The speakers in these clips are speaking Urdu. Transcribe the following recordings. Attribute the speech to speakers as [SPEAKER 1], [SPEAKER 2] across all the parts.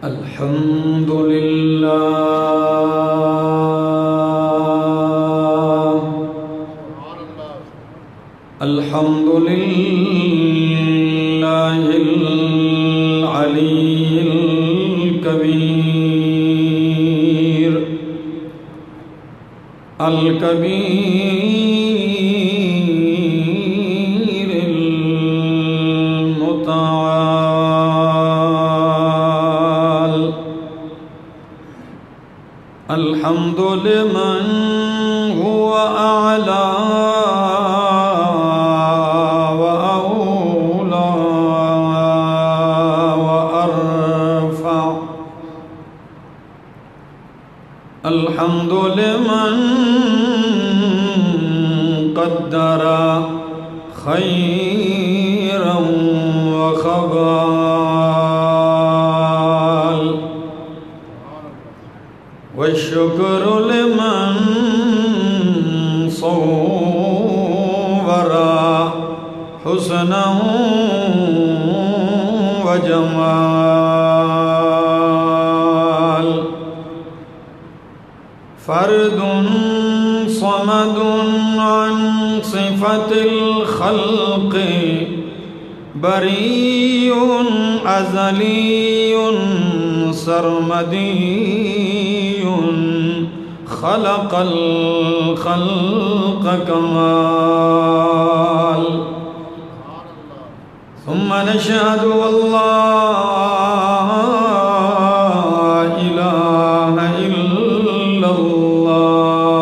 [SPEAKER 1] الحمد لله الحمد لله العلي الكبير المتعال الحمد لمن هو أعلى وأولى وأرفع الحمد لمن قدر خيرا وخبال والشكر لمن صور حسنا وجمال فرد صمد عن صفة الخلق بريء أزلي سرمدي خلق الخلق كمال ثم نشهد والله إله إلا الله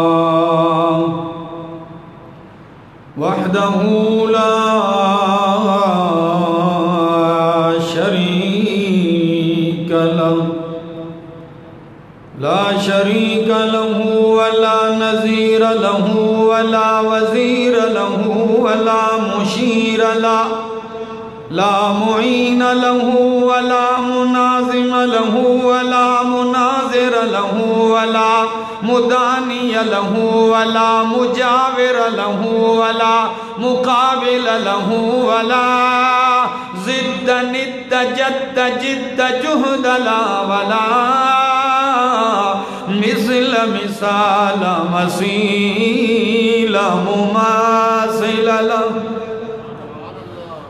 [SPEAKER 1] وحده لا شريك له ولا نظير له ولا وزير له ولا مشير له لا معين له ولا مناظم له ولا مناظر له ولا مداني له ولا مجاور له ولا مقابل له ولا ضد ند جد جد جهد لا ولا مثل مثال مثيل مماثل له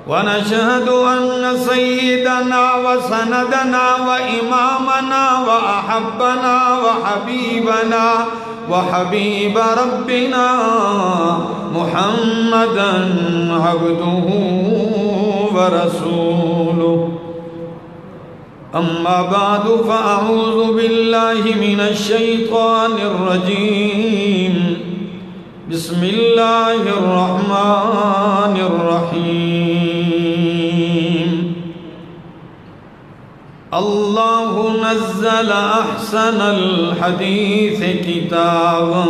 [SPEAKER 1] ونشهد أن سيدنا وسندنا وإمامنا وأحبنا وحبيبنا وحبيب ربنا محمدًا عبده ورسوله أما بعد فأعوذ بالله من الشيطان الرجيم بسم الله الرحمن الرحيم الله نزل أحسن الحديث كتابا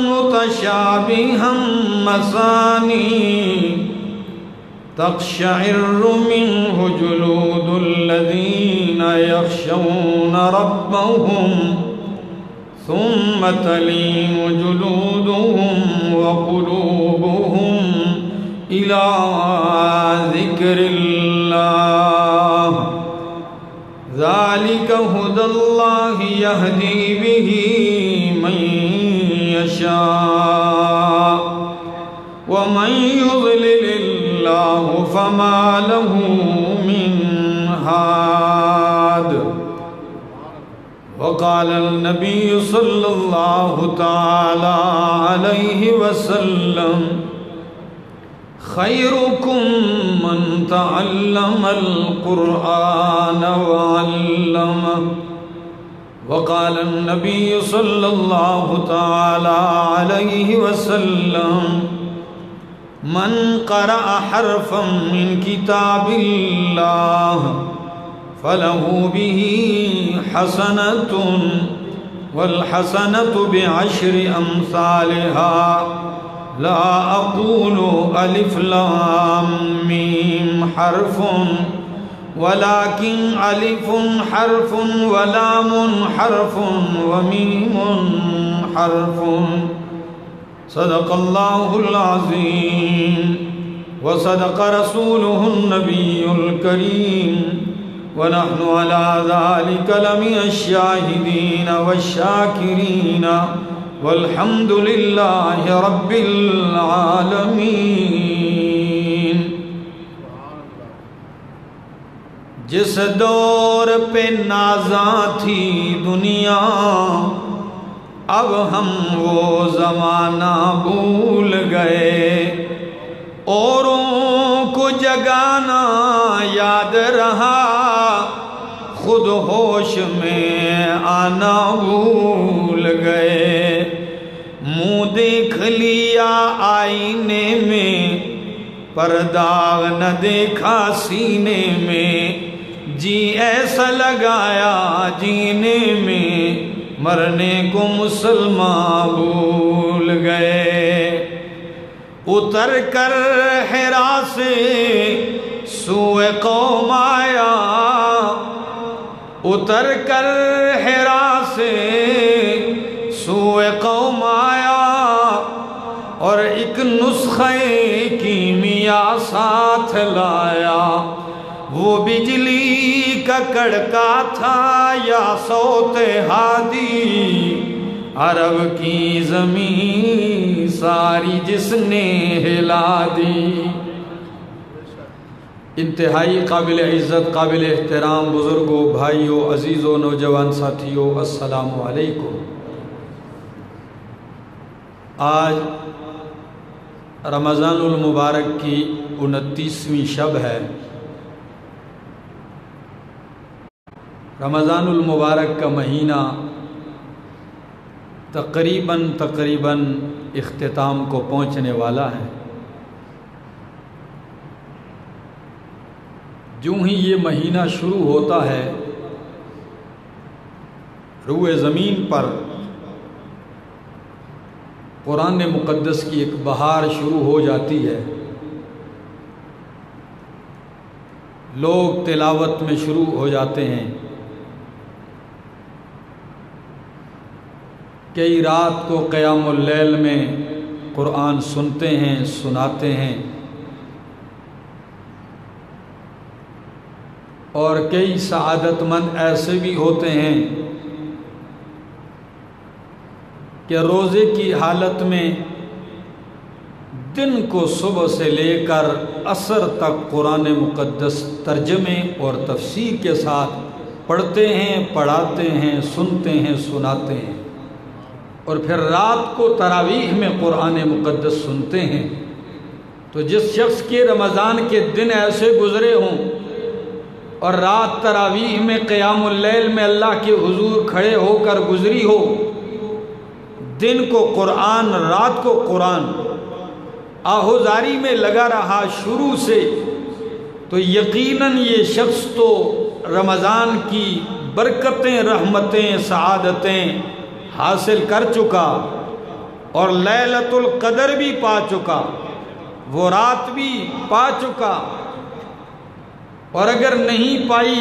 [SPEAKER 1] متشابها مثاني تقشعر منه جلود الذين يخشون ربهم ثم تلين جلودهم وقلوبهم إلى ذكر الله ذلك هدى الله يهدي به من يشاء ومن يضلل الله فما له من هاد وقال النبي صلى الله تعالى عليه وسلم خيركم من تعلم القرآن وعلمه وقال النبي صلى الله تعالى عليه وسلم من قرأ حرفا من كتاب الله فله به حسنة والحسنة بعشر أمثالها لا أقول ألف لام ميم حرف ولكن ألف حرف ولام حرف وميم حرف صدق الله العظيم وصدق رسوله النبي الكريم ونحن على ذلك لمن الشاهدين والشاكرين والحمد لله رب العالمين۔ جس دور پہ نازاں تھی دنیا، اب ہم وہ زمانہ بھول گئے، اوروں کو جگانا یاد رہا، خود ہوش میں آنا بھول گئے۔ منہ دیکھ لیا آئینے میں، پر داغ نہ دیکھا سینے میں، جی ایسا لگایا جینے میں، مرنے کو مسلمان بھول گئے۔ اتر کر حرا سے سوئے قوم آیا، اتر کر حرا سے سوئے قوم آیا، اور ایک نسخہ کیمیا ساتھ لایا۔ وہ بجلی کا کڑکا تھا یا صوت ہادی، عرب کی زمین ساری جس نے ہلا دی۔ انتہائی قابل عزت، قابل احترام بزرگوں، بھائیوں، عزیزوں، نوجوان ساتھیوں، السلام علیکم۔ آج رمضان المبارک کی 29ویں شب ہے۔ رمضان المبارک کا مہینہ تقریباً اختتام کو پہنچنے والا ہے۔ جوں ہی یہ مہینہ شروع ہوتا ہے، روئے زمین پر قرآن مقدس کی ایک بہار شروع ہو جاتی ہے۔ لوگ تلاوت میں شروع ہو جاتے ہیں، کئی رات کو قیام اللیل میں قرآن سنتے ہیں، سناتے ہیں، اور کئی سعادت مند ایسے بھی ہوتے ہیں کہ روزے کی حالت میں دن کو صبح سے لے کر عصر تک قرآن مقدس ترجمے اور تفسیر کے ساتھ پڑھتے ہیں، پڑھاتے ہیں، سنتے ہیں، سناتے ہیں، اور پھر رات کو تراویح میں قرآن مقدس سنتے ہیں۔ تو جس شخص کے رمضان کے دن ایسے گزرے ہوں اور رات تراویح میں قیام اللیل میں اللہ کے حضور کھڑے ہو کر گزری ہو، دن کو قرآن، رات کو قرآن، آہوزاری میں لگا رہا شروع سے، تو یقیناً یہ شخص تو رمضان کی برکتیں، رحمتیں، سعادتیں حاصل کر چکا، اور لیلۃ القدر بھی پا چکا، وہ رات بھی پا چکا، اور اگر نہیں پائی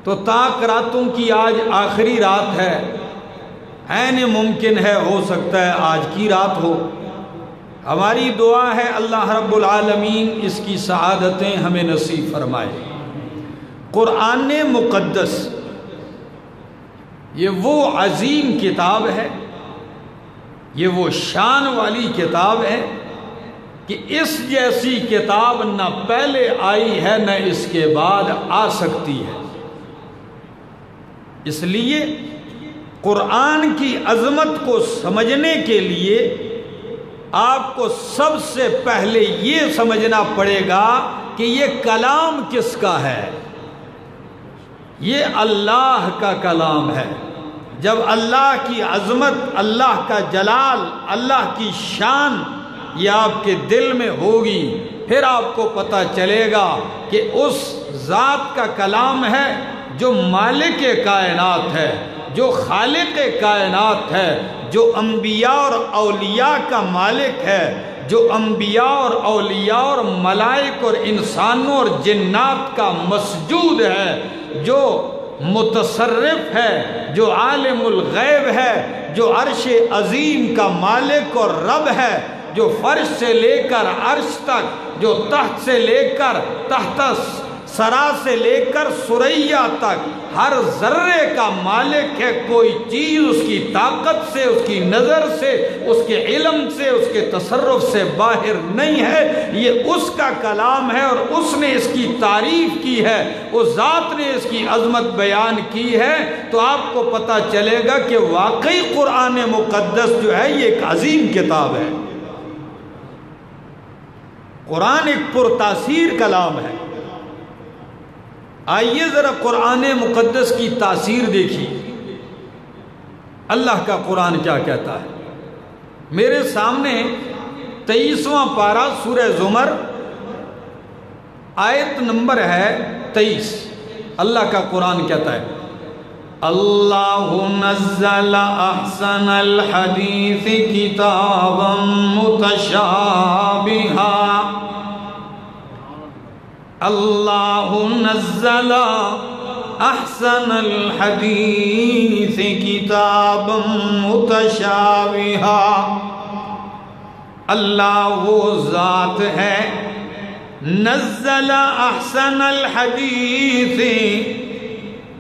[SPEAKER 1] تو تاک راتوں کی آج آخری رات ہے، عین ممکن ہے، ہو سکتا ہے آج کی رات ہو۔ ہماری دعا ہے اللہ رب العالمین اس کی سعادتیں ہمیں نصیب فرمائے۔ قرآن مقدس یہ وہ عظیم کتاب ہے، یہ وہ شان والی کتاب ہے کہ اس جیسی کتاب نہ پہلے آئی ہے نہ اس کے بعد آ سکتی ہے۔ اس لیے قرآن کی عظمت کو سمجھنے کے لیے آپ کو سب سے پہلے یہ سمجھنا پڑے گا کہ یہ کلام کس کا ہے؟ یہ اللہ کا کلام ہے۔ جب اللہ کی عظمت، اللہ کا جلال، اللہ کی شان یہ آپ کے دل میں ہوگی، پھر آپ کو پتہ چلے گا کہ اس ذات کا کلام ہے جو مالک کائنات ہے، جو خالق کائنات ہے، جو انبیاء اور اولیاء کا مالک ہے، جو انبیاء اور اولیاء اور ملائک اور انسانوں اور جنات کا مسجود ہے، جو متصرف ہے، جو عالم الغیب ہے، جو عرش عظیم کا مالک اور رب ہے، جو فرش سے لے کر عرش تک، جو تحت سے لے کر تحت سرا سے لے کر ثریا تک ہر ذرے کا مالک ہے۔ کوئی چیز اس کی طاقت سے، اس کی نظر سے، اس کے علم سے، اس کے تصرف سے باہر نہیں ہے۔ یہ اس کا کلام ہے اور اس نے اس کی تعریف کی ہے، اس ذات نے اس کی عظمت بیان کی ہے۔ تو آپ کو پتہ چلے گا کہ واقعی قرآن مقدس جو ہے یہ ایک عظیم کتاب ہے۔ قرآن ایک پرتاثیر کلام ہے۔ آئیے ذرا قرآن مقدس کی تاثیر دیکھیے، اللہ کا قرآن کیا کہتا ہے۔ میرے سامنے 23واں پارہ سورہ زمر، آیت نمبر ہے 23۔ اللہ کا قرآن کہتا ہے اللہ نزل احسن الحدیث کتابا متشابہا، اللہ نزل احسن الحدیث کتابا متشابہا۔ اللہ وہ ذات ہے نزل احسن الحدیث،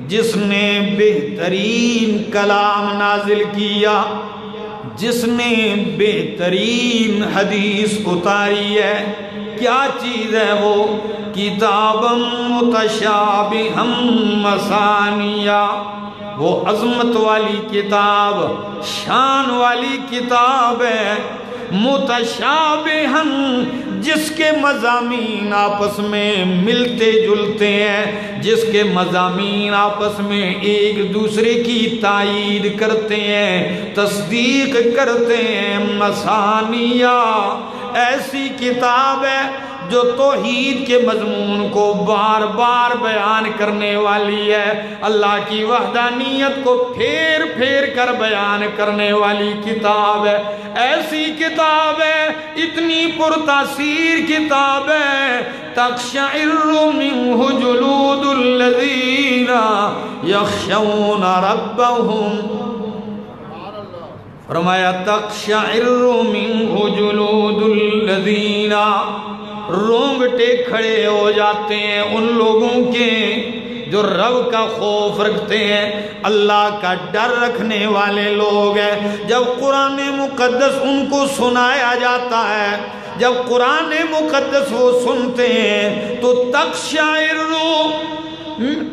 [SPEAKER 1] جس نے بہترین کلام نازل کیا، جس نے بہترین حدیث اتاری ہے۔ کیا چیز ہے وہ؟ کتابا متشابہا مثانیہ، وہ عظمت والی کتاب، شان والی کتاب ہے۔ متشابہا، جس کے مضامین آپس میں ملتے جلتے ہیں، جس کے مضامین آپس میں ایک دوسرے کی تائید کرتے ہیں، تصدیق کرتے ہیں۔ مثانیہ، ایسی کتاب ہے جو توحید کے مضمون کو بار بار بیان کرنے والی ہے، اللہ کی وحدانیت کو پھیر پھیر کر بیان کرنے والی کتاب ہے۔ ایسی کتاب ہے، اتنی پرتاثیر کتاب ہے، تقشعر منہ جلود الذین یخشون ربہم، فرمایا تقشعر منہ جلود الذین، رونگٹے کھڑے ہو جاتے ہیں ان لوگوں کے جو رب کا خوف رکھتے ہیں، اللہ کا ڈر رکھنے والے لوگ ہیں۔ جب قرآن مقدس ان کو سنایا جاتا ہے، جب قرآن مقدس وہ سنتے ہیں تو تقشعر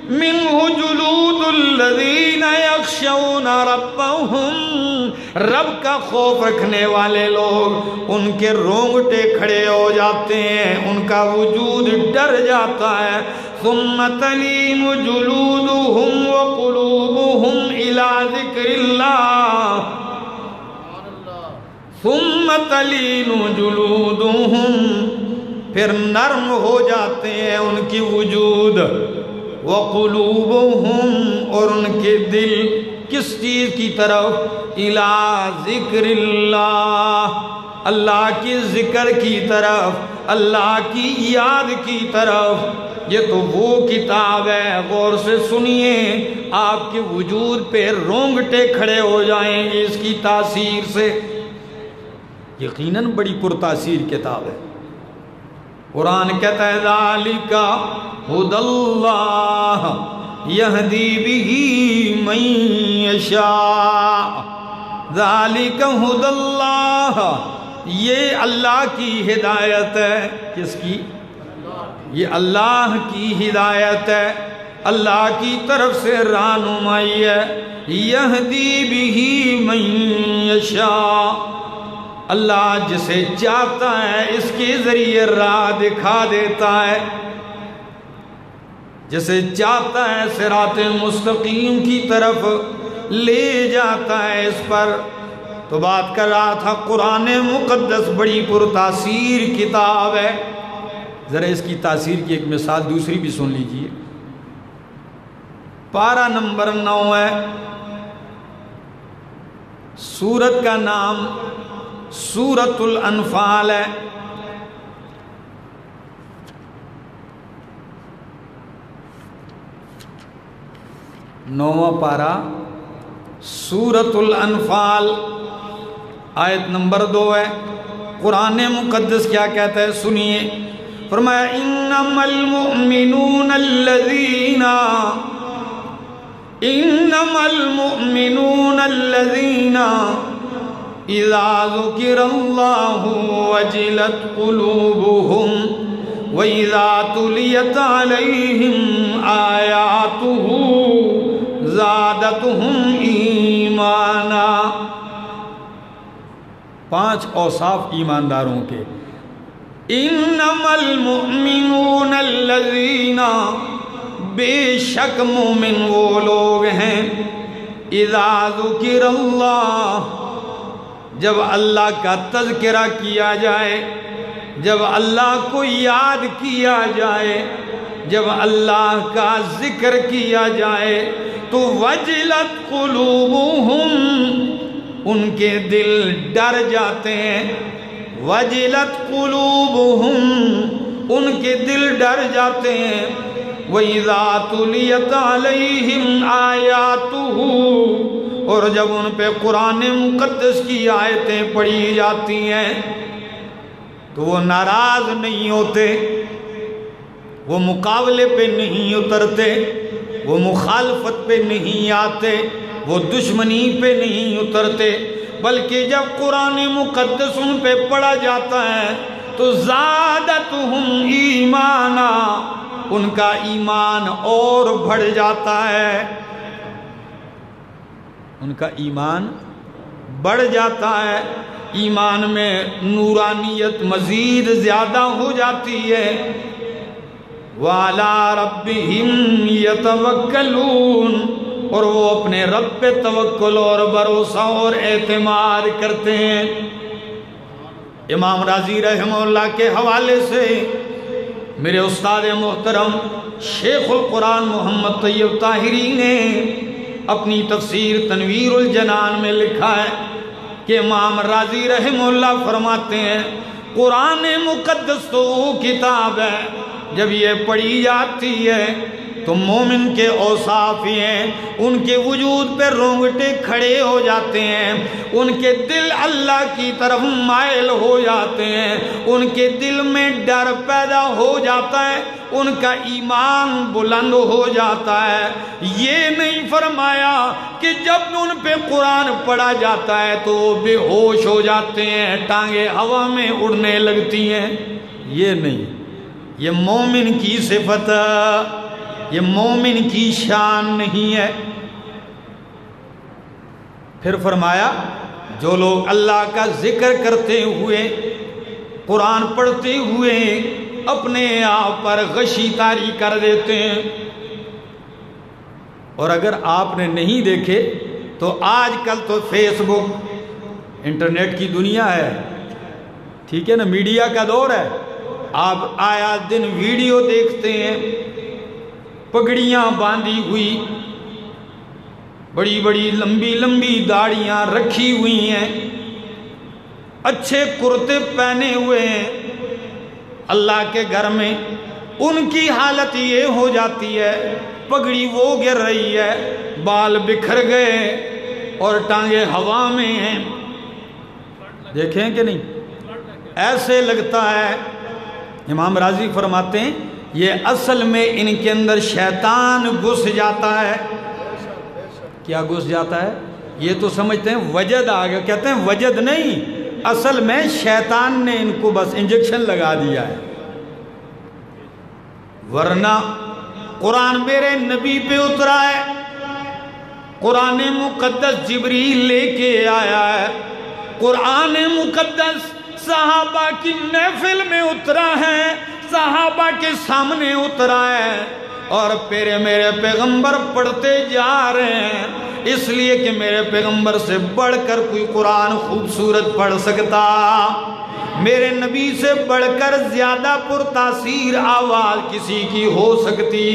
[SPEAKER 1] منہ جلود الذین یخشون ربہم، رب کا خوف رکھنے والے لوگ ان کے رونگٹے کھڑے ہو جاتے ہیں، ان کا وجود ڈر جاتا ہے۔ ثم تلین جلودہم وقلوبہم الی ذکر اللہ، ثم تلین جلودہم، پھر نرم ہو جاتے ہیں ان کی وجود، وقلوبہم، اور ان کے دل کس چیز کی طرف؟ الی ذکر اللہ، اللہ کی ذکر کی طرف، اللہ کی یاد کی طرف۔ یہ تو وہ کتاب ہے، غور سے سنیے، آپ کے وجود پہ رونگٹے کھڑے ہو جائیں گے اس کی تاثیر سے۔ یقیناً بڑی پرتاثیر کتاب ہے۔ قرآن کہتا ہے ذالک ھدی اللہ یہدی بہ من یشاء، ذالک ھدی اللہ، یہ اللہ کی ہدایت ہے۔ کس کی؟ یہ اللہ کی ہدایت ہے، اللہ کی طرف سے رہنمائی ہے۔ یہدی بہ من یشاء، اللہ جسے چاہتا ہے اس کے ذریعے راہ دکھا دیتا ہے، جسے چاہتا ہے صراط مستقیم کی طرف لے جاتا ہے اس پر۔ تو بات کر رہا تھا قرآن مقدس بڑی پرتاثیر کتاب ہے۔ ذرا اس کی تاثیر کی ایک مثال دوسری بھی سن لیجئے۔ پارہ نمبر 9 ہے، سورت کا نام سورۃ الانفال ہے۔ نوواں پارہ سورۃ الانفال، آیت نمبر 2 ہے۔ قرآن مقدس کیا کہتا ہے سنیے. فرمایا انما المؤمنون الذین اذا ذکر اللہ وجلت قلوبهم وَإِذَا تُلِيَتْ عَلَيْهِمْ آيَاتُهُ زَادَتْهُمْ ایمانا. 5 اوصاف ایمانداروں کے. انما المؤمنون الذین، بے شک مومن وہ لوگ ہیں، اذا ذکر اللہ، جب اللہ کا تذکرہ کیا جائے، جب اللہ کو یاد کیا جائے، جب اللہ کا ذکر کیا جائے تو وجلت قلوبہم، ان کے دل ڈر جاتے ہیں. وجلت قلوبہم، ان کے دل ڈر جاتے ہیں. وَإِذَا تُلِيَتْ عَلَيْهِمْ آيَاتُهُ، اور جب ان پہ قرآن مقدس کی آیتیں پڑھی جاتی ہیں تو وہ ناراض نہیں ہوتے، وہ مقابلے پہ نہیں اترتے، وہ مخالفت پہ نہیں آتے، وہ دشمنی پہ نہیں اترتے، بلکہ جب قرآن مقدس ان پہ پڑھا جاتا ہے تو زادتہم ایمانا، ان کا ایمان اور بڑھ جاتا ہے، ان کا ایمان بڑھ جاتا ہے، ایمان میں نورانیت مزید زیادہ ہو جاتی ہے. وَعَلَىٰ رَبِّهِمْ يَتَوَكَّلُونَ، اور وہ اپنے رب پہ توکل اور بھروسہ اور اعتماد کرتے ہیں. امام راضی رحمہ اللہ کے حوالے سے میرے استاد محترم شیخ القرآن محمد طیب طاہری نے اپنی تفسیر تنویر الجنان میں لکھا ہے کہ امام راضی رحمہ اللہ فرماتے ہیں قرآن مقدس تو وہ کتاب ہے جب یہ پڑھی جاتی ہے تو مومن کے اوصاف ہیں، ان کے وجود پہ رونگٹے کھڑے ہو جاتے ہیں، ان کے دل اللہ کی طرف مائل ہو جاتے ہیں، ان کے دل میں ڈر پیدا ہو جاتا ہے، ان کا ایمان بلند ہو جاتا ہے. یہ نہیں فرمایا کہ جب ان پہ قرآن پڑھا جاتا ہے تو وہ بے ہوش ہو جاتے ہیں، ٹانگیں ہوا میں اڑنے لگتی ہیں. یہ نہیں، یہ مومن کی صفت، یہ مومن کی شان نہیں ہے. پھر فرمایا جو لوگ اللہ کا ذکر کرتے ہوئے، قرآن پڑھتے ہوئے اپنے آپ پر غشی طاری کر دیتے ہیں. اور اگر آپ نے نہیں دیکھے تو آج کل تو فیس بک، انٹرنیٹ کی دنیا ہے، ٹھیک ہے نا، میڈیا کا دور ہے. آپ آیا دن ویڈیو دیکھتے ہیں، پگڑیاں باندھی ہوئی، بڑی بڑی لمبی لمبی داڑیاں رکھی ہوئی ہیں، اچھے کرتے پہنے ہوئے ہیں. اللہ کے گھر میں ان کی حالت یہ ہو جاتی ہے، پگڑی وہ گر رہی ہے، بال بکھر گئے اور ٹانگیں ہوا میں ہیں. دیکھیں کہ نہیں، ایسے لگتا ہے. امام راضی فرماتے ہیں یہ اصل میں ان کے اندر شیطان گھس جاتا ہے. کیا گھس جاتا ہے؟ یہ تو سمجھتے ہیں وجد آ گیا، کہتے ہیں وجد نہیں، اصل میں شیطان نے ان کو بس انجیکشن لگا دیا ہے. ورنہ قرآن میرے نبی پہ اترا ہے، قرآن مقدس جبریل لے کے آیا ہے، قرآن مقدس صحابہ کی محفل میں اترا ہے، صحابہ کے سامنے اترا ہے، اور پھر میرے پیغمبر پڑھتے جا رہے ہیں. اس لیے کہ میرے پیغمبر سے بڑھ کر کوئی قرآن خوبصورت پڑھ سکتا، میرے نبی سے بڑھ کر زیادہ پرتاثیر آواز کسی کی ہو سکتی.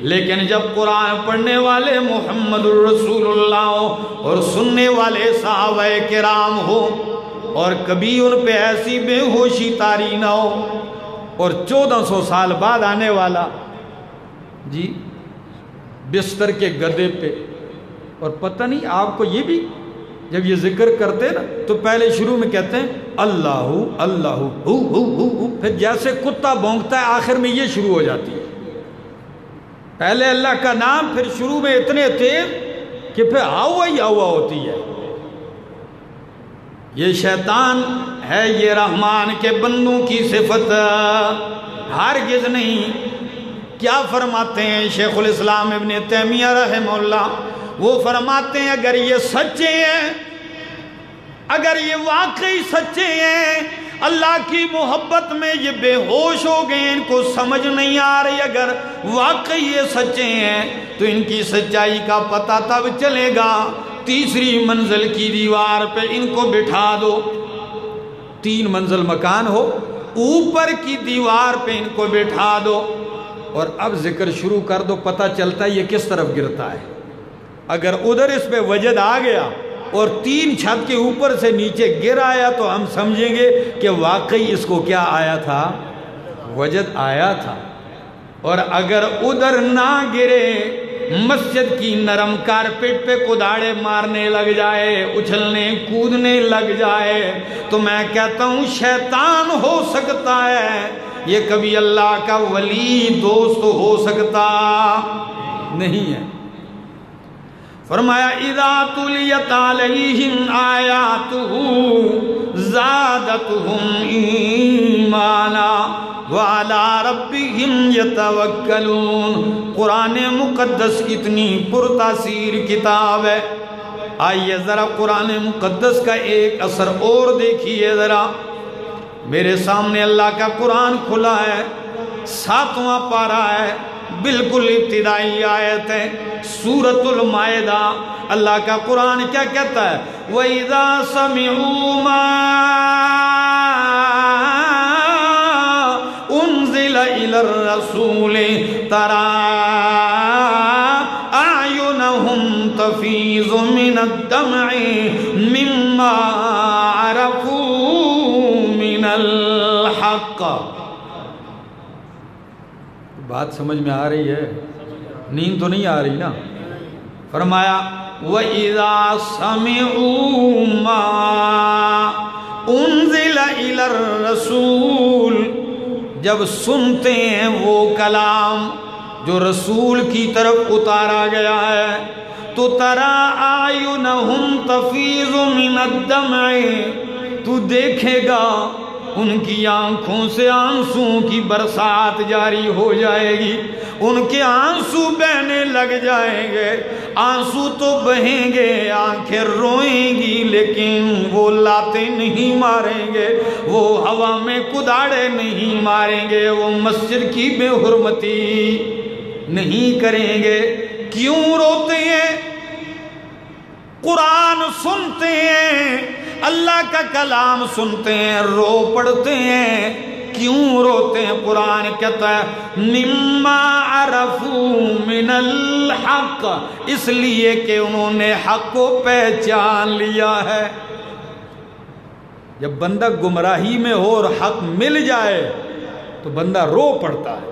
[SPEAKER 1] لیکن جب قرآن پڑھنے والے محمد الرسول اللہ ہو اور سننے والے صحابہ کرام ہو، اور کبھی ان پہ ایسی بے ہوشی طاری نہ ہو، اور 1400 سال بعد آنے والا جی بستر کے گدے پہ، اور پتہ نہیں آپ کو یہ بھی جب یہ ذکر کرتے نا تو پہلے شروع میں کہتے ہیں اللہ اللہ ہو، پھر جیسے کتا بھونکتا ہے آخر میں یہ شروع ہو جاتی ہے، پہلے اللہ کا نام، پھر شروع میں اتنے تیز کہ پھر ہوا ہی ہوا ہوتی ہے۔ یہ شیطان ہے، یہ رحمان کے بندوں کی صفت ہرگز نہیں۔ کیا فرماتے ہیں شیخ الاسلام ابن تیمیہ رحمہ اللہ؟ وہ فرماتے ہیں اگر یہ سچے ہیں، اگر یہ واقعی سچے ہیں، اللہ کی محبت میں یہ بے ہوش ہو گئے، ان کو سمجھ نہیں آ رہی، اگر واقعی یہ سچے ہیں تو ان کی سچائی کا پتہ تب چلے گا تیسری منزل کی دیوار پہ ان کو بٹھا دو، 3 منزل مکان ہو، اوپر کی دیوار پہ ان کو بٹھا دو اور اب ذکر شروع کر دو، پتہ چلتا ہے یہ کس طرف گرتا ہے۔ اگر ادھر اس پہ وجد آ گیا اور 3 چھت کے اوپر سے نیچے گر آیا تو ہم سمجھیں گے کہ واقعی اس کو کیا آیا تھا، وجد آیا تھا۔ اور اگر ادھر نہ گرے، مسجد کی نرم کارپیٹ پہ کداڑے مارنے لگ جائے، اچھلنے کودنے لگ جائے، تو میں کہتا ہوں شیطان ہو سکتا ہے، یہ کبھی اللہ کا ولی دوست ہو سکتا نہیں ہے۔ فرمایا اذا تلیت علیہم آیاتہ زادتہم ایمانا وعلی ربہم یتوکلون۔ قرآن مقدس کتنی پرتاثیر کتاب ہے۔ آئیے ذرا قرآن مقدس کا ایک اثر اور دیکھیے ذرا۔ میرے سامنے اللہ کا قرآن کھلا ہے، 7واں پارہ ہے، بالکل ابتدائی آیت ہے، سورۃ المائدہ۔ اللہ کا قرآن کیا کہتا ہے؟ وَإِذَا سَمِعُوا مَا أُنزِلَ إِلَى الرَّسُولِ تَرَىٰ أَعْيُنَهُمْ تَفِيضُ مِنَ الدَّمْعِ مِمَّا عَرَفُوا مِنَ الْحَقِّ۔ بات سمجھ میں آ رہی ہے؟ نیند تو نہیں آ رہی نا؟ فرمایا وَإِذَا سَمِعُوا مَا أُنزِلَ إِلَى الرَّسُولِ، جب سنتے ہیں وہ کلام جو رسول کی طرف اتارا گیا ہے، تو تَرَىٰ أَعْيُنَهُمْ تَفِيضُ مِنَ الدَّمْعِ، تو دیکھے گا ان کی آنکھوں سے آنسوں کی برسات جاری ہو جائے گی، ان کے آنسو بہنے لگ جائیں گے۔ آنسو تو بہیں گے، آنکھیں روئیں گی، لیکن وہ لاتیں نہیں ماریں گے، وہ ہوا میں کداڑے نہیں ماریں گے، وہ مسجد کی بے حرمتی نہیں کریں گے۔ کیوں روتے ہیں؟ قرآن سنتے ہیں، اللہ کا کلام سنتے ہیں، رو پڑتے ہیں۔ کیوں روتے ہیں؟ قرآن کہتا ہے مما عرفوا من الحق، اس لیے کہ انہوں نے حق کو پہچان لیا ہے۔ جب بندہ گمراہی میں ہو اور حق مل جائے تو بندہ رو پڑتا ہے۔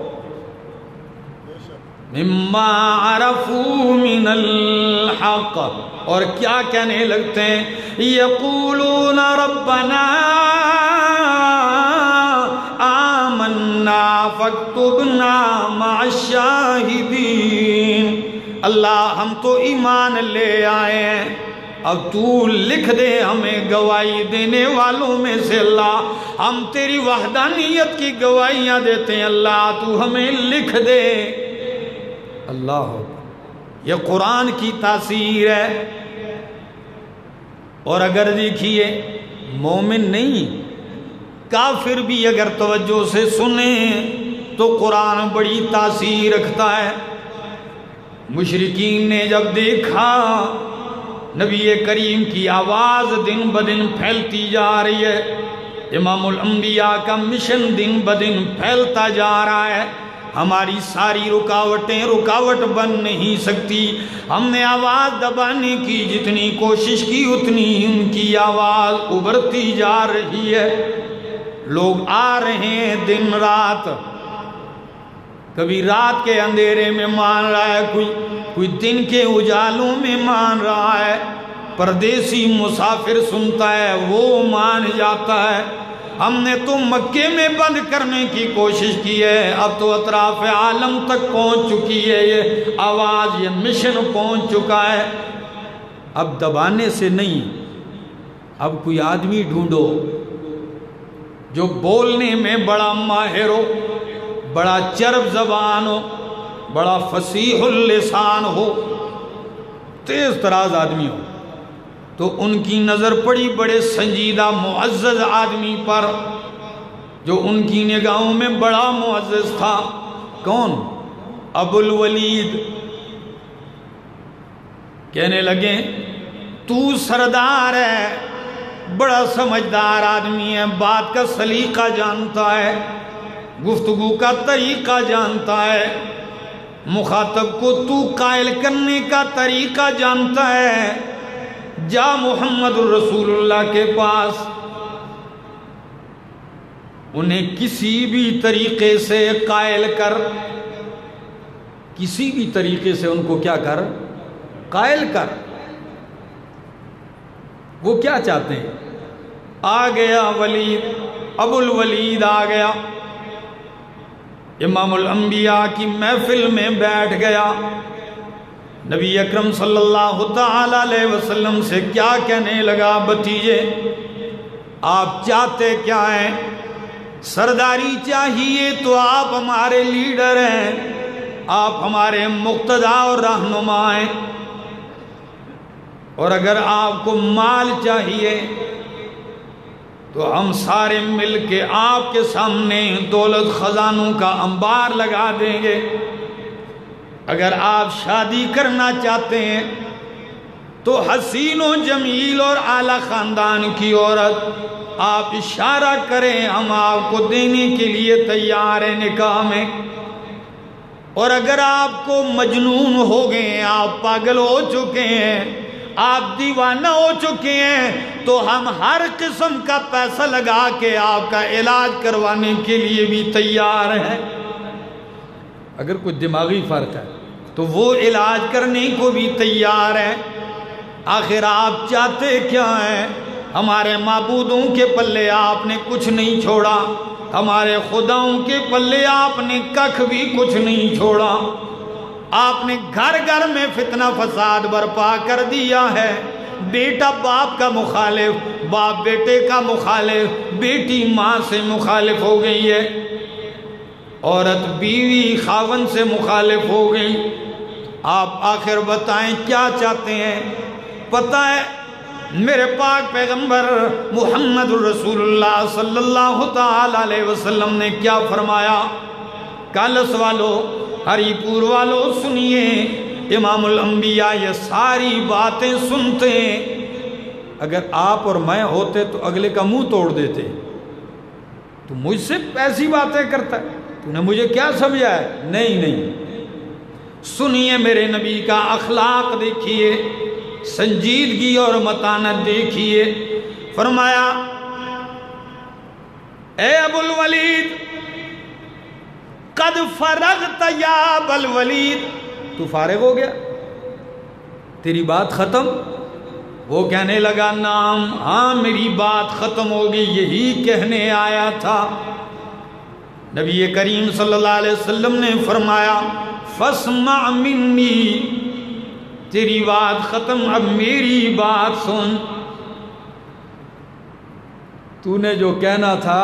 [SPEAKER 1] مما عرفوا من الحق، اور کیا کہنے لگتے ہیں؟ یقولون ربنا آمنا فاکتبنا مع الشاہدین۔ اللہ ہم تو ایمان لے آئے ہیں، اب تو لکھ دے ہمیں گواہی دینے والوں میں سے۔ اللہ ہم تیری وحدانیت کی گواہیاں دیتے ہیں، اللہ تو ہمیں لکھ دے۔ اللہ، یہ قرآن کی تاثیر ہے۔ اور اگر دیکھیے مومن نہیں، کافر بھی اگر توجہ سے سنیں تو قرآن بڑی تاثیر رکھتا ہے۔ مشرکین نے جب دیکھا نبی کریم کی آواز دن بدن پھیلتی جا رہی ہے، امام الانبیاء کا مشن دن بدن پھیلتا جا رہا ہے، ہماری ساری رکاوٹیں رکاوٹ بن نہیں سکتی، ہم نے آواز دبانے کی جتنی کوشش کی اتنی ان کی آواز ابھرتی جا رہی ہے۔ لوگ آ رہے ہیں دن رات، کبھی رات کے اندھیرے میں مان رہا ہے، کوئی دن کے اجالوں میں مان رہا ہے، پردیسی مسافر سنتا ہے وہ مان جاتا ہے۔ ہم نے تو مکے میں بند کرنے کی کوشش کی ہے، اب تو اطراف عالم تک پہنچ چکی ہے، یہ آواز، یہ مشن پہنچ چکا ہے۔ اب دبانے سے نہیں، اب کوئی آدمی ڈھونڈو جو بولنے میں بڑا ماہر ہو، بڑا چرب زبان ہو، بڑا فصیح اللسان ہو، تیز تراز آدمی ہو۔ تو ان کی نظر پڑی بڑے سنجیدہ معزز آدمی پر، جو ان کی نگاہوں میں بڑا معزز تھا۔ کون؟ ابو الولید۔ کہنے لگے تو سردار ہے، بڑا سمجھدار آدمی ہے، بات کا سلیقہ جانتا ہے، گفتگو کا طریقہ جانتا ہے، مخاطب کو تو قائل کرنے کا طریقہ جانتا ہے، جا محمد الرسول اللہ کے پاس، انہیں کسی بھی طریقے سے قائل کر، کسی بھی طریقے سے ان کو کیا کر؟ قائل کر۔ وہ کیا چاہتے ہیں؟ آ گیا ولید، ابو الولید آ گیا، امام الانبیاء کی محفل میں بیٹھ گیا، نبی اکرم صلی اللہ تعالی علیہ وسلم سے کیا کہنے لگا؟ بھتیجے آپ چاہتے کیا ہیں؟ سرداری چاہیے تو آپ ہمارے لیڈر ہیں، آپ ہمارے مقتدی اور رہنما ہیں، اور اگر آپ کو مال چاہیے تو ہم سارے مل کے آپ کے سامنے دولت خزانوں کا انبار لگا دیں گے۔ اگر آپ شادی کرنا چاہتے ہیں تو حسین و جمیل اور اعلیٰ خاندان کی عورت آپ اشارہ کریں، ہم آپ کو دینے کے لیے تیار ہیں نکاح میں۔ اور اگر آپ کو مجنون ہو گئے ہیں، آپ پاگل ہو چکے ہیں، آپ دیوانہ ہو چکے ہیں، تو ہم ہر قسم کا پیسہ لگا کے آپ کا علاج کروانے کے لیے بھی تیار ہیں۔ اگر کوئی دماغی فرق ہے تو وہ علاج کرنے کو بھی تیار ہے۔ آخر آپ چاہتے کیا ہیں؟ ہمارے معبودوں کے پلے آپ نے کچھ نہیں چھوڑا، ہمارے خداؤں کے پلے آپ نے ککھ بھی کچھ نہیں چھوڑا، آپ نے گھر گھر میں فتنہ فساد برپا کر دیا ہے، بیٹا باپ کا مخالف، باپ بیٹے کا مخالف، بیٹی ماں سے مخالف ہو گئی ہے، عورت بیوی خاون سے مخالف ہو گئی۔ آپ آخر بتائیں کیا چاہتے ہیں؟ پتہ ہے میرے پاک پیغمبر محمد الرسول اللہ صلی اللہ تعالی علیہ وسلم نے کیا فرمایا؟ کالس والو، ہری پور والو سنیے، امام الانبیاء یہ ساری باتیں سنتے ہیں۔ اگر آپ اور میں ہوتے تو اگلے کا منہ توڑ دیتے، تو مجھ سے ایسی باتیں کرتا ہے، تو نے مجھے کیا سمجھا ہے؟ نہیں نہیں، سنیے میرے نبی کا اخلاق دیکھیے، سنجیدگی اور متانت دیکھیے۔ فرمایا اے ابو الولید قد فرغت یا ابو الولید، تو فارغ ہو گیا، تیری بات ختم؟ وہ کہنے لگا نام، ہاں میری بات ختم ہوگی، یہی کہنے آیا تھا۔ نبی کریم صلی اللہ علیہ وسلم نے فرمایا فاسمع منی، تیری بات ختم، اب میری بات سن، تو نے جو کہنا تھا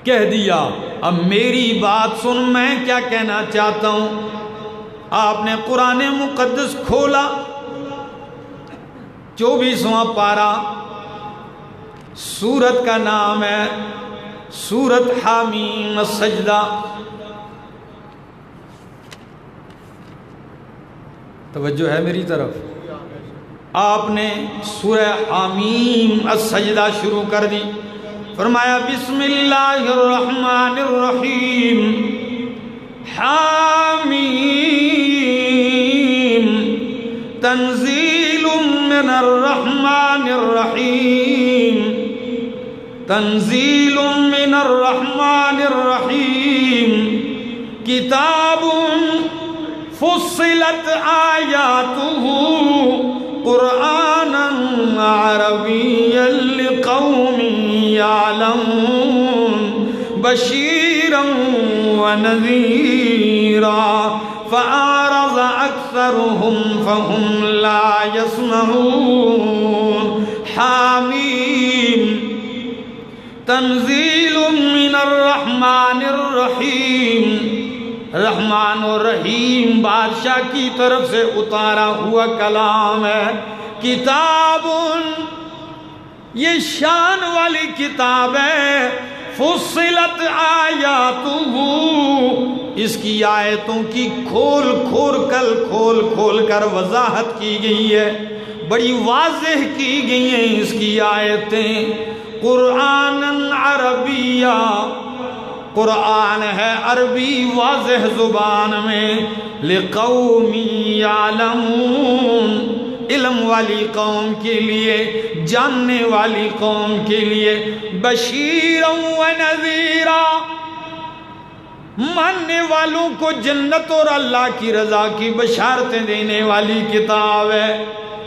[SPEAKER 1] کہہ دیا، اب میری بات سن، میں کیا کہنا چاہتا ہوں۔ آپ نے قرآن مقدس کھولا، 24واں پارہ، سورت کا نام ہے سورت حامیم السجدہ۔ توجہ ہے میری طرف؟ آپ نے سورہ حامیم السجدہ شروع کر دی، فرمایا بسم اللہ الرحمن الرحیم، حامیم تنزیل من الرحمن الرحیم، تنزیل من الرحمن الرحیم، کتاب فصلت آیاتہ قرآن عربيا لقوم يعلمون بشيرا ونذيرا فأعرض أكثرهم فهم لا يسمعون حاميم تنزيل من الرحمن الرحيم رحمان و رحیم بادشاہ کی طرف سے اتارا ہوا کلام ہے. کتاب یہ شان والی کتاب ہے. فصلت آیاتہ اس کی آیتوں کی کھول کھول کر وضاحت کی گئی ہے. بڑی واضح کی گئی ہیں اس کی آیتیں. قرآن عربیہ قرآن ہے عربی واضح زبان میں. لقوم یعلمون علم والی قوم کے لیے جاننے والی قوم کے لیے. بشیرا و نذیرا ماننے والوں کو جنت اور اللہ کی رضا کی بشارتیں دینے والی کتاب ہے.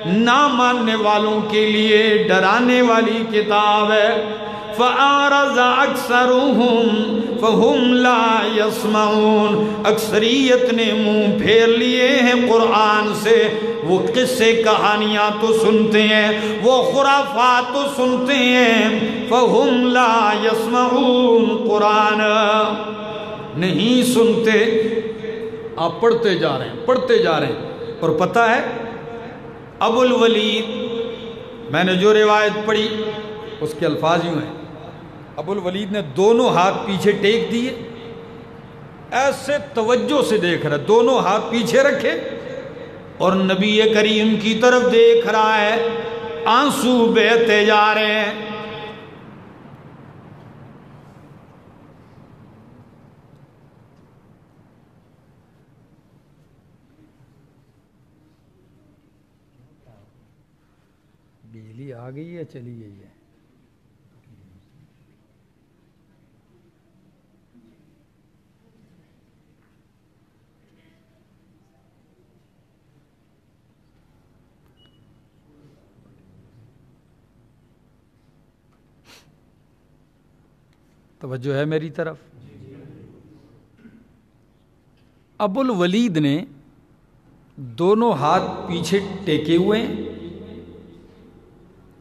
[SPEAKER 1] نہ ماننے والوں کے لیے ڈرانے والی کتاب ہے. فَأَعْرَضَ أَكْثَرُهُمْ فَهُمْ لَا يَسْمَعُونَ اکثریت نے منہ پھیر لیے ہیں قرآن سے. وہ قصے کہانیاں تو سنتے ہیں, وہ خرافات تو سنتے ہیں. فَهُمْ لَا يَسْمَعُونَ قرآن نہیں سنتے. آپ پڑھتے جا رہے ہیں. اور پتہ ہے ابو الولید میں نے جو روایت پڑھی اس کے الفاظ یوں ہیں. ابو الولید نے دونوں ہاتھ پیچھے ٹیک دیے, ایسے توجہ سے دیکھ رہا, دونوں ہاتھ پیچھے رکھے اور نبی کریم کی طرف دیکھ رہا ہے. آنسو بہتے جا رہے ہیں. بجلی آ گئی ہے چلی گئی ہے؟ توجہ ہے میری طرف؟ ابو الولید نے دونوں ہاتھ پیچھے ٹیکے ہوئے ہیں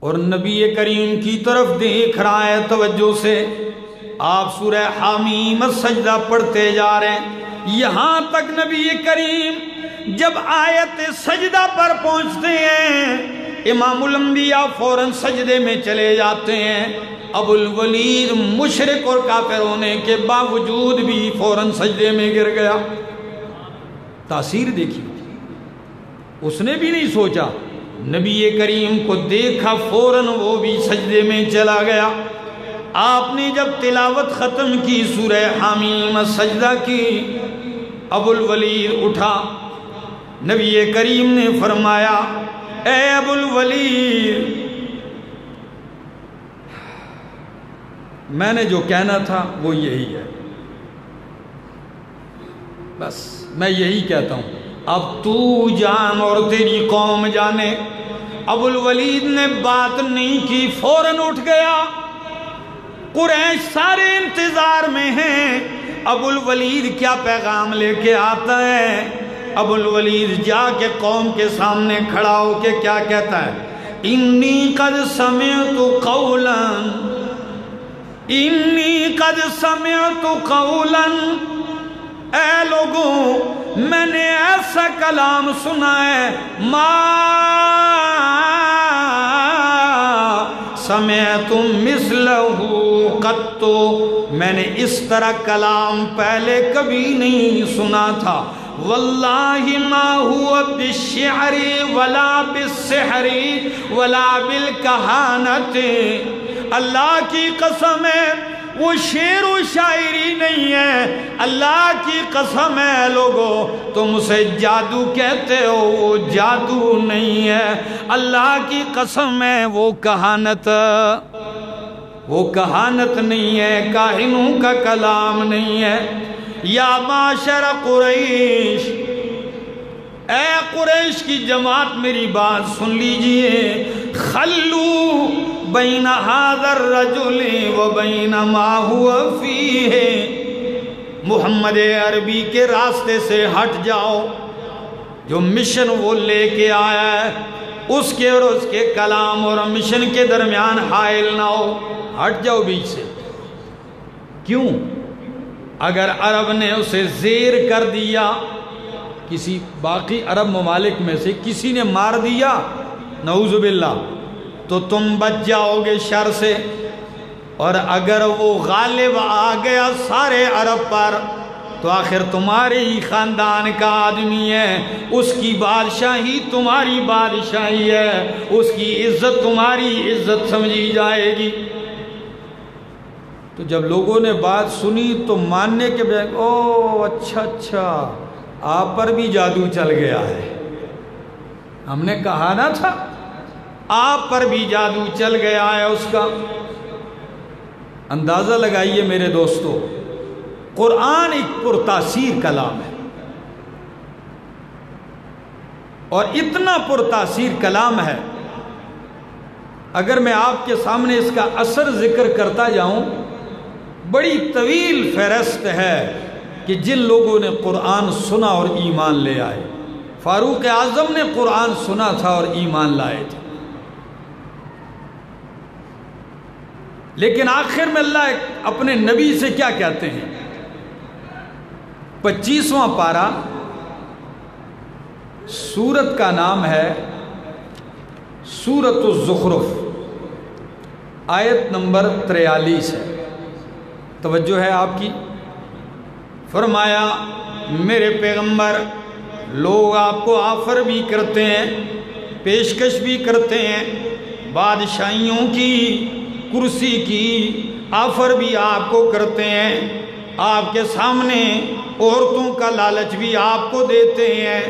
[SPEAKER 1] اور نبی کریم کی طرف دیکھ رہا ہے توجہ سے. آپ سورہ حامیم سجدہ پڑھتے جا رہے ہیں. یہاں تک نبی کریم جب آیت سجدہ پر پہنچتے ہیں امام الانبیاء فوراً سجدے میں چلے جاتے ہیں. ابو الولید مشرک اور کافر ہونے کے باوجود بھی فوراً سجدے میں گر گیا. تاثیر دیکھی, اس نے بھی نہیں سوچا. نبی کریم کو دیکھا فوراً وہ بھی سجدے میں چلا گیا. آپ نے جب تلاوت ختم کی سورہ حامیم سجدہ کی, ابو الولید اٹھا. نبی کریم نے فرمایا اے ابو الولید میں نے جو کہنا تھا وہ یہی ہے, بس میں یہی کہتا ہوں, اب تو جان اور تیری قوم جانے. ابو الولید نے بات نہیں کی, فوراً اٹھ گیا. قریش سارے انتظار میں ہیں ابو الولید کیا پیغام لے کے آتا ہے. ابو الولید جا کے قوم کے سامنے کھڑا ہو کے کیا کہتا ہے؟ انی قد سمعت قولا اے لوگوں میں نے ایسا کلام سنا ہے ما سمعتم مثلہ قط, میں نے اس طرح کلام پہلے کبھی نہیں سنا تھا. واللہ ما ہوا بالشعر ولا بالسحر ولا بالکہانت, اللہ کی قسم ہے وہ شعر و شاعری نہیں ہے. اللہ کی قسم ہے لوگوں تم اسے جادو کہتے ہو, وہ جادو نہیں ہے. اللہ کی قسم ہے وہ کہانت نہیں ہے, کاہنوں کا کلام نہیں ہے. یا معاشر قریش, اے قریش کی جماعت میری بات سن لیجئے. خلو بین ھذا الرجل وبین ما هو فیہ، محمد عربی کے راستے سے ہٹ جاؤ، جو مشن وہ لے کے آیا ہے اس کے اور اس کے کلام اور مشن کے درمیان حائل نہ ہو، ہٹ جاؤ بیچ سے۔ کیوں؟ اگر عرب نے اسے زیر کر دیا، کسی باقی عرب ممالک میں سے کسی نے مار دیا نعوذ باللہ، تو تم بچ جاؤ گے شر سے، اور اگر وہ غالب آ گیا سارے عرب پر تو آخر تمہارے ہی خاندان کا آدمی ہے، اس کی بادشاہی تمہاری بادشاہی ہے، اس کی عزت تمہاری عزت سمجھی جائے گی۔ تو جب لوگوں نے بات سنی تو ماننے کے بجائے او اچھا آپ پر بھی جادو چل گیا ہے، ہم نے کہا نہ تھا آپ پر بھی جادو چل گیا ہے اس کا۔ اندازہ لگائیے میرے دوستو، قرآن ایک پرتاثیر کلام ہے، اور اتنا پرتاثیر کلام ہے، اگر میں آپ کے سامنے اس کا اثر ذکر کرتا جاؤں، بڑی طویل فہرست ہے کہ جن لوگوں نے قرآن سنا اور ایمان لے آئے۔ فاروق اعظم نے قرآن سنا تھا اور ایمان لائے تھے، لیکن آخر میں اللہ اپنے نبی سے کیا کہتے ہیں؟ 25واں پارہ، سورت کا نام ہے سورۃ الزخرف، آیت نمبر 43 ہے، توجہ ہے آپ کی۔ فرمایا میرے پیغمبر، لوگ آپ کو آفر بھی کرتے ہیں، پیشکش بھی کرتے ہیں، بادشاہیوں کی، کرسی کی آفر بھی آپ کو کرتے ہیں، آپ کے سامنے عورتوں کا لالچ بھی آپ کو دیتے ہیں،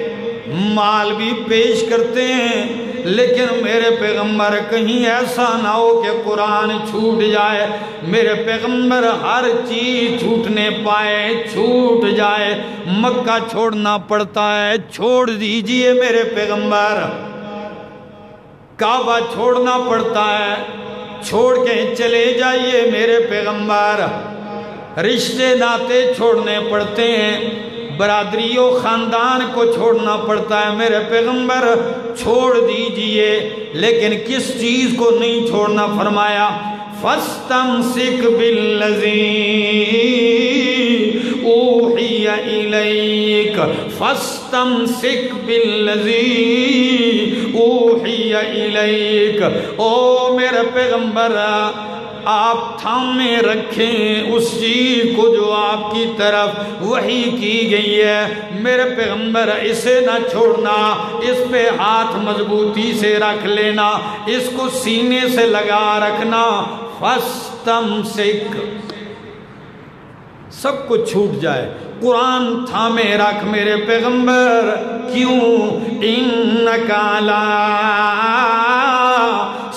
[SPEAKER 1] مال بھی پیش کرتے ہیں، لیکن میرے پیغمبر کہیں ایسا نہ ہو کہ قرآن چھوٹ جائے، میرے پیغمبر ہر چیز چھوٹنے پائے چھوٹ جائے، مکہ چھوڑنا پڑتا ہے چھوڑ دیجئے میرے پیغمبر، کعبہ چھوڑنا پڑتا ہے چھوڑ کے چلے جائیے میرے پیغمبر، رشتے ناتے چھوڑنے پڑتے ہیں، برادری و خاندان کو چھوڑنا پڑتا ہے، میرے پیغمبر چھوڑ دیجئے، لیکن کس چیز کو نہیں چھوڑنا؟ فرمایا فَاسْتَمْسِكْ بِالَّذِي أُوحِيَ إِلَيْكَ فَاسْتَمْسِكْ بِالَّذِي أُوحِيَ إِلَيْكَ، او میرے پیغمبر آپ تھامے رکھیں اس چیز کو جو آپ کی طرف وحی کی گئی ہے، میرے پیغمبر اسے نہ چھوڑنا، اس پہ ہاتھ مضبوطی سے رکھ لینا، اس کو سینے سے لگا رکھنا، فَاسْتَمْسِكْ، سب کچھ چھوٹ جائے، قرآن تھامے رکھ میرے پیغمبر، کیوں؟ إِنَّكَ عَلَىٰ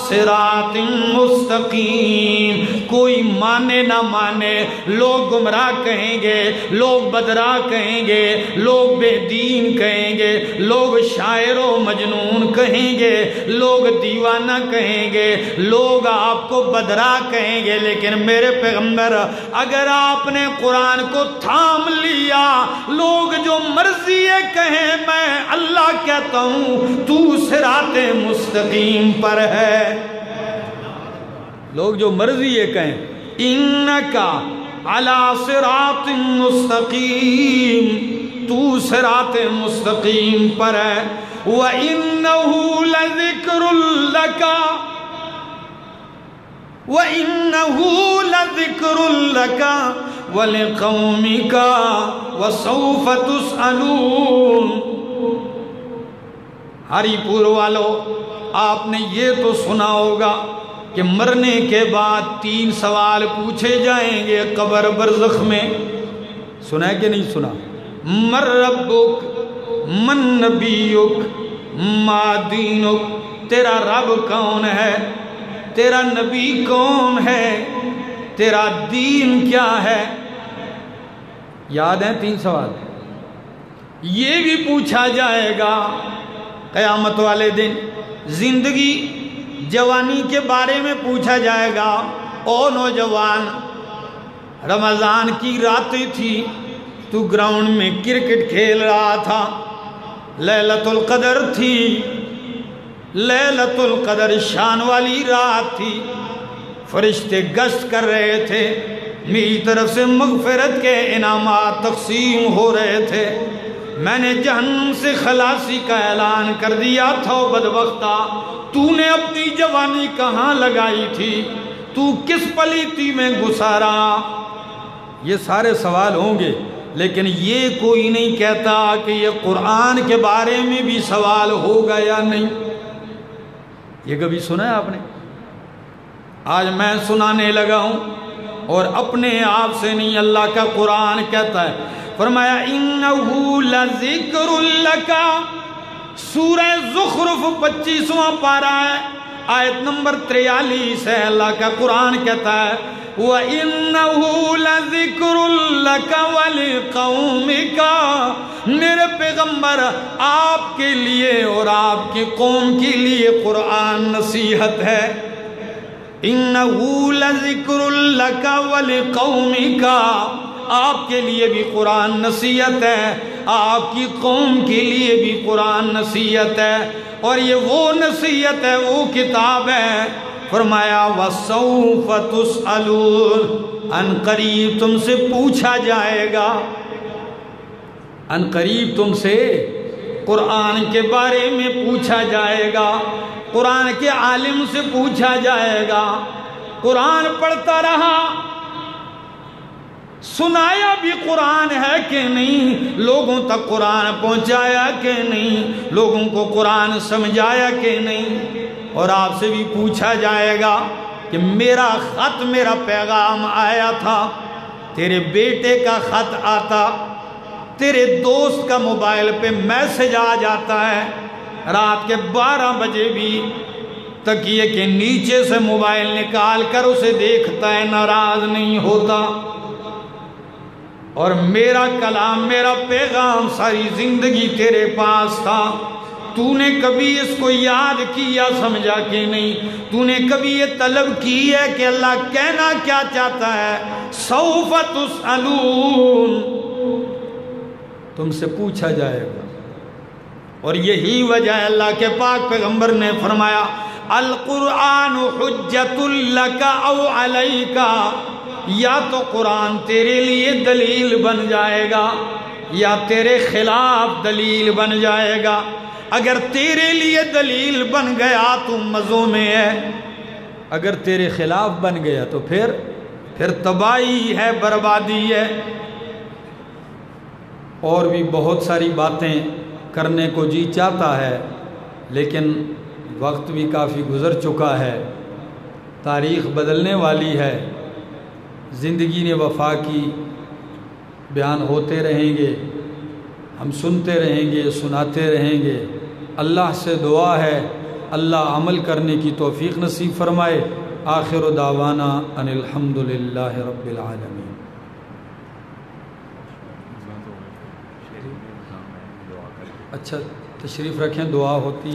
[SPEAKER 1] صراط مستقیم، کوئی مانے نہ مانے، لوگ گمراہ کہیں گے، لوگ بدراہ کہیں گے، لوگ بے دین کہیں گے، لوگ شاعر و مجنون کہیں گے، لوگ دیوانہ کہیں گے، لوگ آپ کو بدراہ کہیں گے، لیکن میرے پیغمبر اگر آپ نے قرآن کو تھام لیا، لوگ جو مرضی کہیں، میں اللہ کہتا ہوں تو صراط مستقیم پر ہے، لوگ جو مرضی یہ کہیں، انکا علی صراط مستقیم، تو صراط مستقیم پر ہے، وَإِنَّهُ لَذِكْرٌ لَكَ وَإِنَّهُ لَذِكْرٌ لَكَ وَلِقَوْمِكَ وَسَوْفَ تُسْأَلُونَ۔ ہری پور والو، آپ نے یہ تو سنا ہوگا کہ مرنے کے بعد 3 سوال پوچھے جائیں گے قبر برزخ میں، سنا ہے کہ نہیں سنا؟ من ربک، من نبیک، ما دینک، تیرا رب کون ہے، تیرا نبی کون ہے، تیرا دین کیا ہے؟ یاد ہیں 3 سوال؟ یہ بھی پوچھا جائے گا قیامت والے دن۔ زندگی جوانی کے بارے میں پوچھا جائے گا۔ او نوجوان، رمضان کی راتیں تھی، تو گراؤنڈ میں کرکٹ کھیل رہا تھا، لیلۃ القدر تھی، لیلۃ القدر شان والی رات تھی، فرشتے گشت کر رہے تھے، میری طرف سے مغفرت کے انعامات تقسیم ہو رہے تھے، میں نے جہنم سے خلاصی کا اعلان کر دیا تھا۔ او بدبختہ، تو نے اپنی جوانی کہاں لگائی تھی؟ تو کس پلیتی میں گزارا؟ یہ سارے سوال ہوں گے، لیکن یہ کوئی نہیں کہتا کہ یہ قرآن کے بارے میں بھی سوال ہوگا یا نہیں۔ یہ کبھی سنا ہے آپ نے؟ آج میں سنانے لگا ہوں، اور اپنے آپ سے نہیں، اللہ کا قرآن کہتا ہے، فرمایا اِنَّهُ لَذِكْرٌ لَكَ، سورہ زخرف 25واں پارہ ہے، آیت نمبر 43 ہے، اللہ کا قرآن کہتا ہے وَإِنَّهُ لَذِكْرٌ لَكَ وَلِقَوْمِكَ، میرے پیغمبر آپ کے لیے اور آپ کی قوم کے لیے قرآن نصیحت ہے۔ اِنَّهُ لَذِكْرٌ لَكَ وَلِقَوْمِكَ، آپ کے لیے بھی قرآن نصیحت ہے، آپ کی قوم کے لیے بھی قرآن نصیحت ہے، اور یہ وہ نصیحت ہے، وہ کتاب ہے۔ فرمایا وَسَوْفَ تُسْأَلُونَ، ان قریب تم سے پوچھا جائے گا، ان قریب تم سے قرآن کے بارے میں پوچھا جائے گا، قرآن کے عالم سے پوچھا جائے گا۔ قرآن پڑھتا رہا، سنایا بھی قرآن ہے کہ نہیں، لوگوں تک قرآن پہنچایا کہ نہیں، لوگوں کو قرآن سمجھایا کہ نہیں، اور آپ سے بھی پوچھا جائے گا کہ میرا خط، میرا پیغام آیا تھا، تیرے بیٹے کا خط آتا، تیرے دوست کا موبائل پہ میسج آ جاتا ہے، رات کے 12 بجے بھی تکیے کے نیچے سے موبائل نکال کر اسے دیکھتا ہے، ناراض نہیں ہوتا، اور میرا کلام، میرا پیغام ساری زندگی تیرے پاس تھا، تو نے کبھی اس کو یاد کیا، سمجھا کہ نہیں؟ تو نے کبھی یہ طلب کی ہے کہ اللہ کہنا کیا چاہتا ہے؟ سوف تسألون، تم سے پوچھا جائے گا۔ اور یہی وجہ ہے اللہ کے پاک پیغمبر نے فرمایا القرآن حجت لک او علیک، یا تو قرآن تیرے لیے دلیل بن جائے گا یا تیرے خلاف دلیل بن جائے گا۔ اگر تیرے لیے دلیل بن گیا تو مزوں میں ہے، اگر تیرے خلاف بن گیا تو پھر تباہی ہے، بربادی ہے۔ اور بھی بہت ساری باتیں کرنے کو جی چاہتا ہے، لیکن وقت بھی کافی گزر چکا ہے، تاریخ بدلنے والی ہے، زندگی نے وفا کی، بیان ہوتے رہیں گے، ہم سنتے رہیں گے، سناتے رہیں گے۔ اللہ سے دعا ہے اللہ عمل کرنے کی توفیق نصیب فرمائے۔ آخر دعوانا ان الحمدللہ رب العالمین۔ اچھا تشریف رکھیں، دعا ہوتی ہے۔